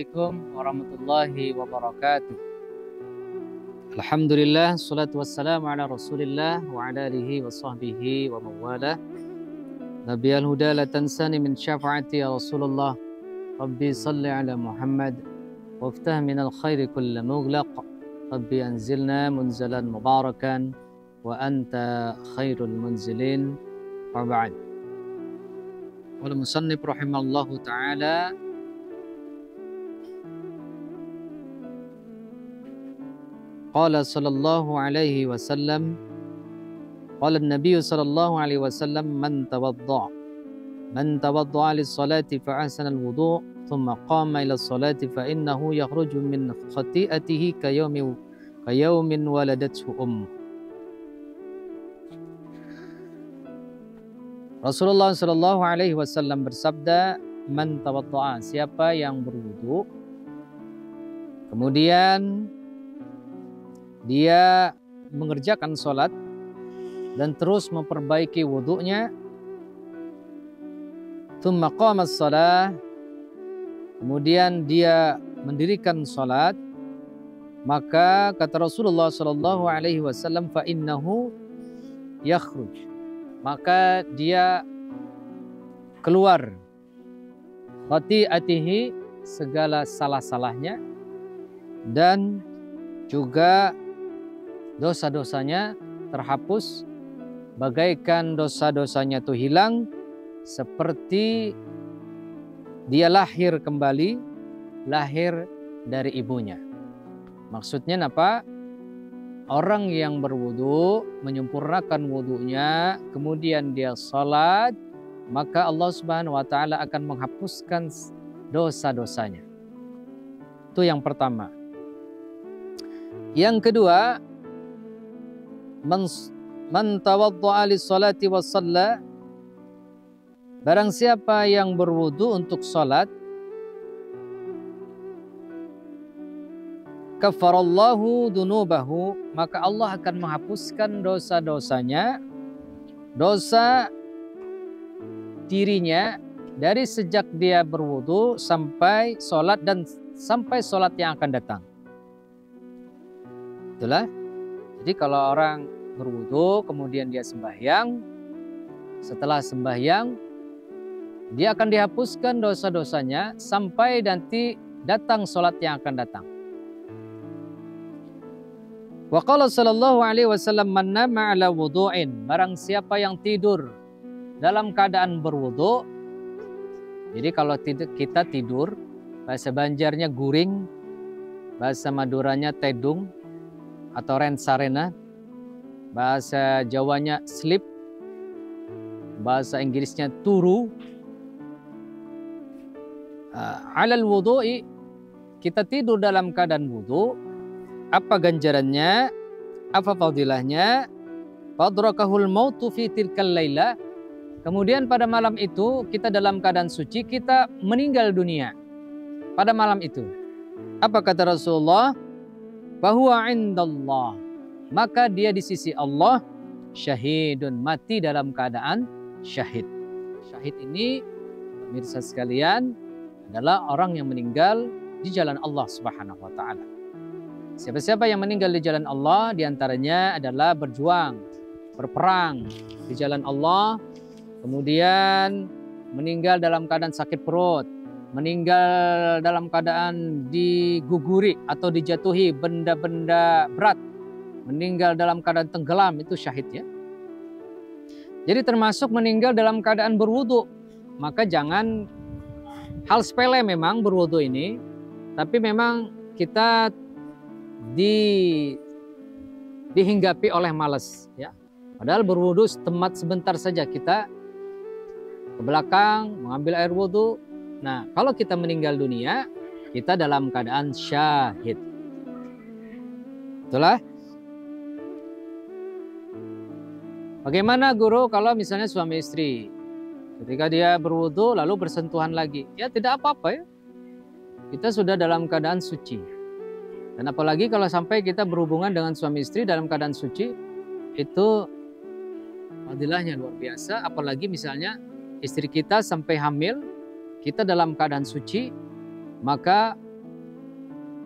Assalamualaikum warahmatullahi wabarakatuh. Alhamdulillah, salatu wassalamu ala rasulillah wa ala alihi wa sahbihi wa mawalah. Nabiyal huda la tansani min syafa'ati ya Rasulullah. Rabbi salli ala Muhammad waftah minal khairi kulla mughlaq. Rabbi anzilna munzalan mubarakan wa anta khairul munzilin. Wa ba'd. Wal musannif rahimallahu ta'ala qala sallallahu alaihi wasallam, qala an-nabiy sallallahu alaihi wasallam, man tawadda'a lis-salati fa ahsana al-wudu' thumma qama ila as-salati fa innahu yakhruju min khati'atihi ka yawmin waladathu Rasulullah sallallahu alaihi wasallam bersabda, man tawadda'a, siapa yang berwudu kemudian dia mengerjakan sholat dan terus memperbaiki wudunya, thumma qama as-shalah, kemudian dia mendirikan sholat, maka kata Rasulullah sallallahu alaihi wasallam, fa innahu yakhruj, maka dia keluar khati'atihi, segala salah-salahnya, dan juga dosa-dosanya terhapus, bagaikan dosa-dosanya itu hilang, seperti dia lahir kembali, lahir dari ibunya. Maksudnya apa? Orang yang berwudu, menyempurnakan wudunya, kemudian dia sholat, maka Allah Subhanahu wa Ta'ala akan menghapuskan dosa-dosanya. Itu yang pertama. Yang kedua, man tawadda'a lis-salati wa shalla, barang siapa yang berwudu untuk salat, kafarallahu dunubahu, maka Allah akan menghapuskan dosa-dosanya, dosa dirinya dari sejak dia berwudu sampai salat dan sampai salat yang akan datang. Itulah. Jadi kalau orang berwudu kemudian dia sembahyang, setelah sembahyang dia akan dihapuskan dosa-dosanya sampai nanti datang sholat yang akan datang. Wa qala sallallahu alaihi wasallam, man nama ala wudu'in, barang siapa yang tidur dalam keadaan berwudu. Jadi kalau kita tidur, bahasa Banjarnya guring, bahasa Maduranya tedung atau rensarena, bahasa Jawanya sleep, bahasa Inggrisnya turu. Alal wudu'i, kita tidur dalam keadaan wudu, apa ganjarannya, apa fadilahnya? Fadrakahul mautu fi tilkal laila, kemudian pada malam itu kita dalam keadaan suci, kita meninggal dunia pada malam itu. Apa kata Rasulullah? Bahwa indallah, maka dia di sisi Allah syahidun, mati dalam keadaan syahid. Syahid ini, pemirsa sekalian, adalah orang yang meninggal di jalan Allah Subhanahu wa Ta'ala. Siapa-siapa yang meninggal di jalan Allah, diantaranya adalah berjuang, berperang di jalan Allah, kemudian meninggal dalam keadaan sakit perut, meninggal dalam keadaan diguguri atau dijatuhi benda-benda berat, meninggal dalam keadaan tenggelam, itu syahid ya. Jadi termasuk meninggal dalam keadaan berwudu. Maka jangan, hal sepele memang berwudu ini, tapi memang kita dihinggapi oleh malas ya. Padahal berwudu sebentar saja, kita ke belakang mengambil air wudu. Nah, kalau kita meninggal dunia, kita dalam keadaan syahid. Itulah. Bagaimana guru kalau misalnya suami istri, ketika dia berwudu lalu bersentuhan lagi? Ya tidak apa-apa ya. Kita sudah dalam keadaan suci. Dan apalagi kalau sampai kita berhubungan dengan suami istri dalam keadaan suci, itu fadilahnya luar biasa. Apalagi misalnya istri kita sampai hamil, kita dalam keadaan suci, maka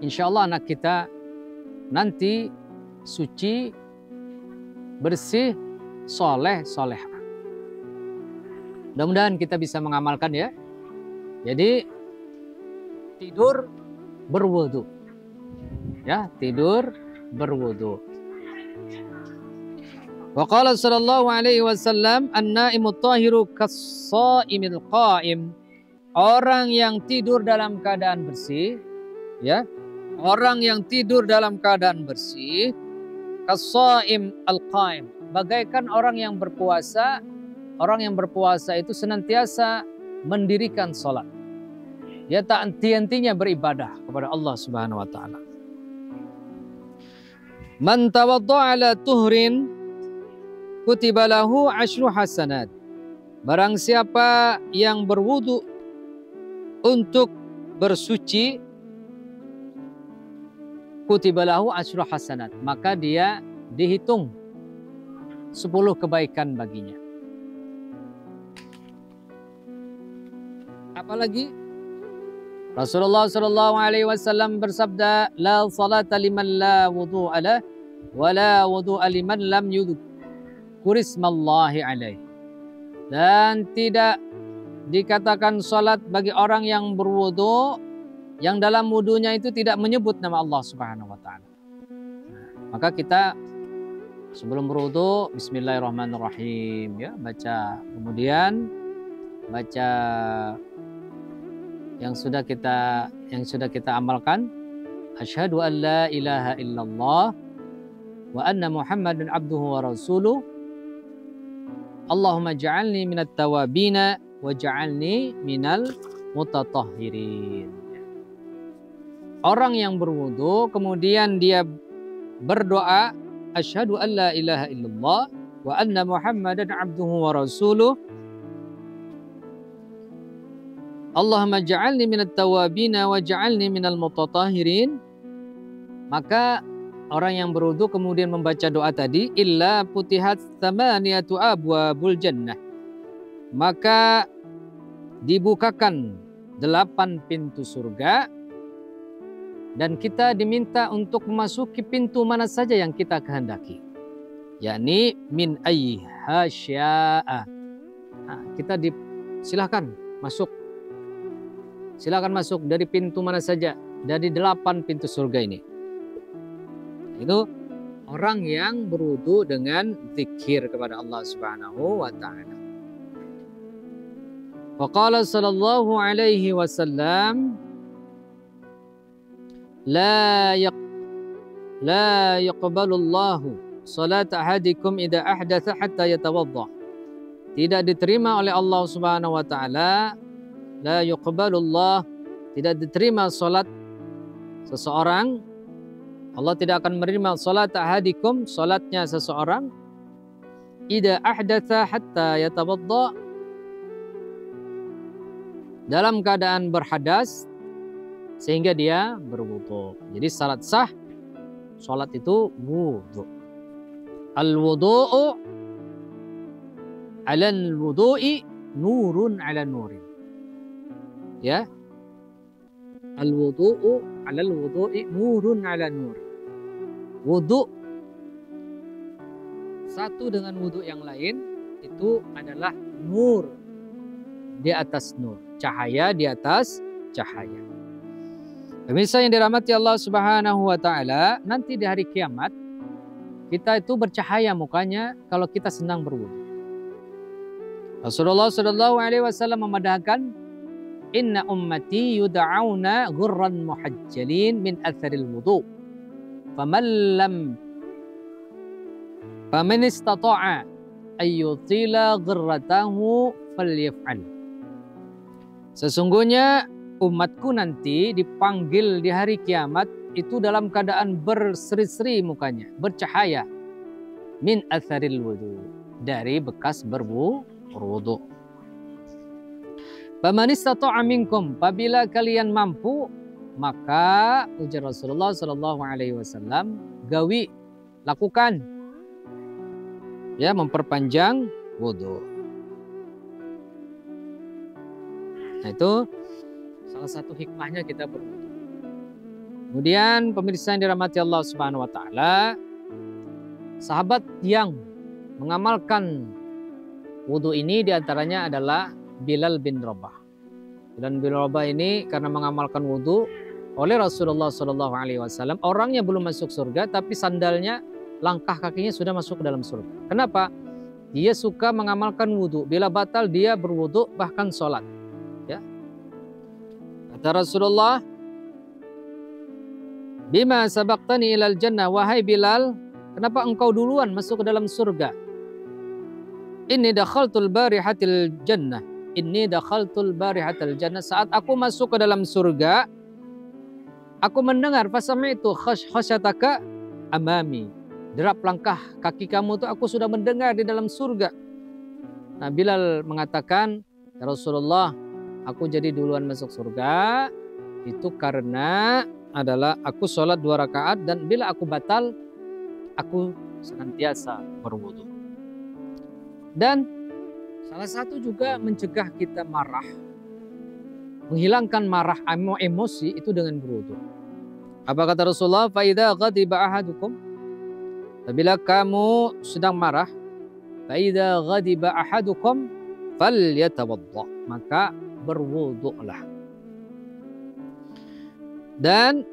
insya Allah anak kita nanti suci, bersih, soleh, solehah. Mudah-mudahan kita bisa mengamalkan ya. Jadi tidur berwudu. Ya, tidur berwudu. Wa qala sallallahu alaihi wasallam an-naimu tahiru kas-shaimil qaim. Orang yang tidur dalam keadaan bersih, ya. Orang yang tidur dalam keadaan bersih, kas-shaim al-qaim. Bagaikan orang yang berpuasa. Orang yang berpuasa itu senantiasa mendirikan salat. Dia tak henti-hentinya beribadah kepada Allah Subhanahu wa taala. Man tawadda'a ala tuhrin kutiba lahu 10 hasanat. Barang siapa yang berwudu untuk bersuci, kutiba lahu 10 hasanat, maka dia dihitung 10 kebaikan baginya. Apalagi Rasulullah sallallahu alaihi wasallam bersabda, la salata liman la wudu'a lah wa la wudu'a liman lam yudhkur ismallahi alaihi. Dan tidak dikatakan salat bagi orang yang berwudu yang dalam wudunya itu tidak menyebut nama Allah Subhanahu wa taala. Maka kita sebelum berwudu bismillahirrahmanirrahim ya, baca. Kemudian baca yang sudah kita amalkan, asyhadu an la ilaha illallah wa anna muhammadan abduhu wa rasuluh, Allahumma ja'alni minat tawabina wa ja'alni minal mutatahhirin. Orang yang berwudu kemudian dia berdoa, asyhadu an la ilaha illallah wa anna muhammadan abduhu wa rasuluh, Allahumma ja'alni minat tawabina wa ja'alni minal mutatahhirin. Maka orang yang berwudu kemudian membaca doa tadi, illa putihat thamaniyatu abwabul jannah. Maka dibukakan 8 pintu surga dan kita diminta untuk memasuki pintu mana saja yang kita kehendaki. Yakni min ayyiha syaa. Nah, kita silakan masuk. Silakan masuk dari pintu mana saja dari 8 pintu surga ini. Itu orang yang berwudu dengan zikir kepada Allah Subhanahu wa taala. Wa qala sallallahu alaihi wasallam, la yaqbalullahu salat ahadikum idza ahdatha hatta yatawadda. Tidak diterima oleh Allah Subhanahu wa taala, la yuqbalullah, tidak diterima salat seseorang. Allah tidak akan menerima salat ahadikum, salatnya seseorang, idza ahdatsa hatta yatawadda, dalam keadaan berhadas sehingga dia berwudu. Jadi salat sah, salat itu wudu. Al-wudu'u 'ala al-wudu'i nurun 'ala nurin. Ya, al-wudu'u 'ala al-wudu'i nurun 'ala nur. Wudu satu dengan wudu yang lain itu adalah nur di atas nur, cahaya di atas cahaya. Pemirsa yang dirahmati Allah Subhanahu wa taala, nanti di hari kiamat kita itu bercahaya mukanya kalau kita senang berwudu. Rasulullah sallallahu alaihi wasallam memadahkan, inna ummati yud'auna ghurran muhajjalin min atharil wudu. Faman istata'a ayyutila ghurratahu falyaf'al. Sesungguhnya umatku nanti dipanggil di hari kiamat itu dalam keadaan berseri-seri mukanya, bercahaya, min atharil wudu, dari bekas berwudu. Faman istata'a minkum, apabila kalian mampu, maka ujar Rasulullah sallallahu alaihi wasallam, gawi, lakukan, ya, memperpanjang wudu. Nah, itu salah satu hikmahnya kita berwudu. Kemudian pemirsa yang dirahmati Allah Subhanahu wa taala, sahabat yang mengamalkan wudu ini diantaranya adalah Bilal bin Rabah. Bilal bin Rabah ini karena mengamalkan wudu oleh Rasulullah SAW, orangnya belum masuk surga tapi sandalnya, langkah kakinya sudah masuk ke dalam surga. Kenapa? Dia suka mengamalkan wudu. Bila batal dia berwudu bahkan sholat. Ya. Kata Rasulullah, bima sabaqtani ilal jannah, wahai Bilal, kenapa engkau duluan masuk ke dalam surga? Inni dakhaltul barihatil jannah. Inni dakhaltul barihatil jannah. Saat aku masuk ke dalam surga, aku mendengar fasami'tu khasyataka amami. Derap langkah kaki kamu itu aku sudah mendengar di dalam surga. Nah, Bilal mengatakan, ya Rasulullah, aku jadi duluan masuk surga itu karena adalah aku sholat 2 rakaat dan bila aku batal, aku senantiasa berwudu. Dan salah satu juga mencegah kita marah, menghilangkan marah, emosi itu dengan berwudu. Apa kata Rasulullah? Fa idza ghadiba ahadukum, apabila kamu sedang marah, fa idza ghadiba ahadukum falyatawadda, maka berwudulah. Dan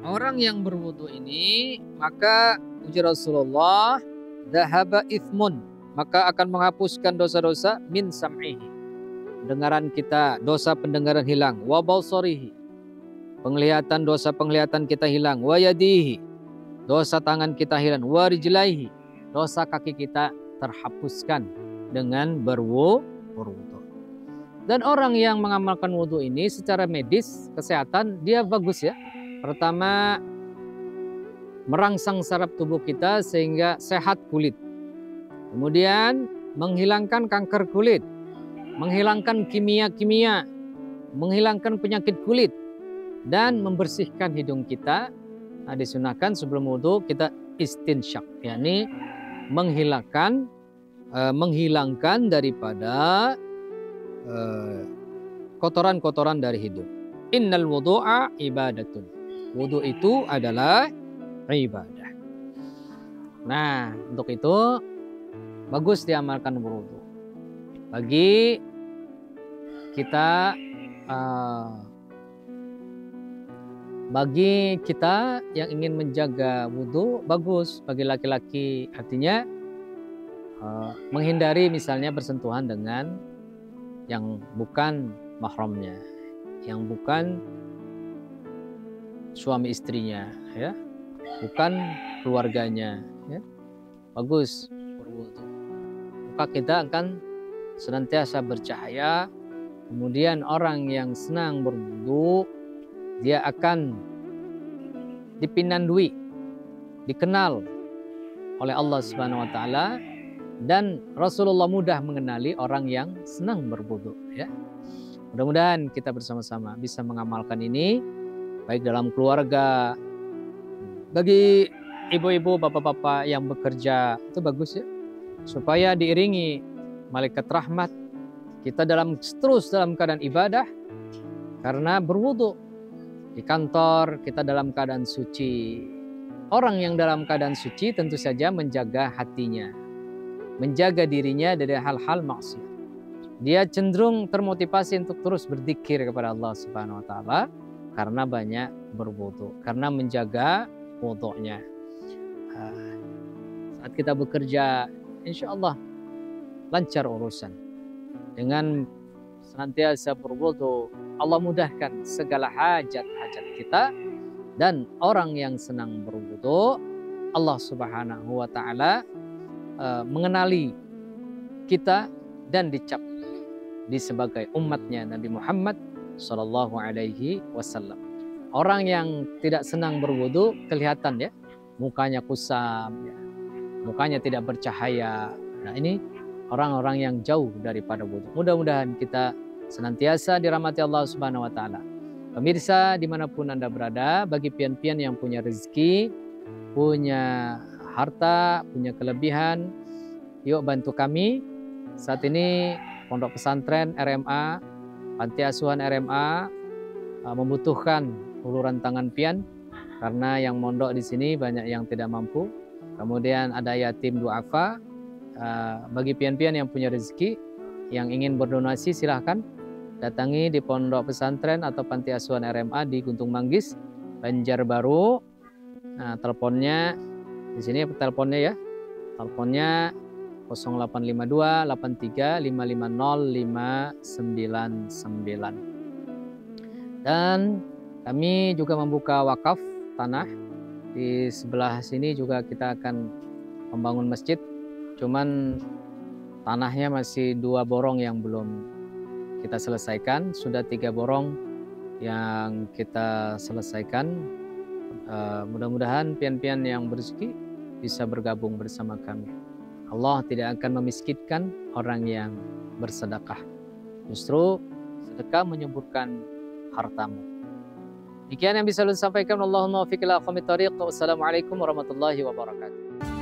orang yang berwudu ini, maka uji Rasulullah, dhahaba ithmun, maka akan menghapuskan dosa-dosa min sam'ihi, pendengaran kita, dosa pendengaran hilang, wa basarihi, penglihatan, dosa penglihatan kita hilang, wa yadihi, dosa tangan kita hilang, wa rijlaihi, dosa kaki kita terhapuskan dengan berwudu. Dan orang yang mengamalkan wudu ini secara medis, kesehatan, dia bagus ya. Pertama, merangsang saraf tubuh kita sehingga sehat kulit. Kemudian menghilangkan kanker kulit, menghilangkan kimia-kimia, menghilangkan penyakit kulit, dan membersihkan hidung kita. Nah, disunahkan sebelum wudu kita istinsyak, yakni menghilangkan daripada kotoran-kotoran dari hidung. Innal wudu'a ibadatun. Wudu itu adalah ibadah. Nah, untuk itu bagus diamalkan berwudu. Bagi kita yang ingin menjaga wudu, bagus. Bagi laki-laki artinya menghindari misalnya bersentuhan dengan yang bukan mahramnya, yang bukan suami istrinya, ya, bukan keluarganya, ya. Bagus berwudu. Maka kita akan senantiasa bercahaya. Kemudian orang yang senang berwudu, dia akan dipinandui, dikenal oleh Allah Subhanahu wa taala. Dan Rasulullah mudah mengenali orang yang senang berwudu, ya. Mudah-mudahan kita bersama-sama bisa mengamalkan ini baik dalam keluarga. Bagi ibu-ibu, bapak-bapak yang bekerja itu bagus ya, supaya diiringi malaikat rahmat. Kita terus dalam keadaan ibadah karena berwudu. Di kantor kita dalam keadaan suci. Orang yang dalam keadaan suci tentu saja menjaga hatinya, menjaga dirinya dari hal-hal maksiat. Dia cenderung termotivasi untuk terus berzikir kepada Allah Subhanahu wa taala karena banyak berwudu, karena menjaga wudunya. Saat kita bekerja, insya Allah lancar urusan. Dengan senantiasa berwudu, Allah mudahkan segala hajat-hajat kita. Dan orang yang senang berwudu, Allah Subhanahu wa taala mengenali kita dan dicap sebagai umatnya Nabi Muhammad Sallallahu Alaihi Wasallam. Orang yang tidak senang berwudu kelihatan ya, mukanya kusam, ya, mukanya tidak bercahaya. Nah, ini orang-orang yang jauh daripada wudu. Mudah-mudahan kita senantiasa dirahmati Allah Subhanahu Wa Taala. Pemirsa dimanapun Anda berada, bagi pian-pian yang punya rezeki, punya harta, punya kelebihan, yuk bantu kami. Saat ini Pondok Pesantren RMA, Panti Asuhan RMA membutuhkan uluran tangan pian karena yang mondok di sini banyak yang tidak mampu. Kemudian ada yatim duafa. Bagi pian-pian yang punya rezeki yang ingin berdonasi silahkan datangi di pondok pesantren atau panti asuhan RMA di Guntung Manggis, Banjarbaru. Nah, teleponnya di sini teleponnya ya. Teleponnya 0852 83 550 599. Dan kami juga membuka wakaf tanah. Di sebelah sini juga kita akan membangun masjid. Cuman tanahnya masih 2 borong yang belum kita selesaikan. Sudah 3 borong yang kita selesaikan. Mudah-mudahan pian-pian yang berrezeki bisa bergabung bersama kami. Allah tidak akan memiskinkan orang yang bersedekah. Justru sedekah menyuburkan hartamu. Demikian yang bisa saya sampaikan. Allahumma waffiq ila aqwamit thariq. Wassalamualaikum warahmatullahi wabarakatuh.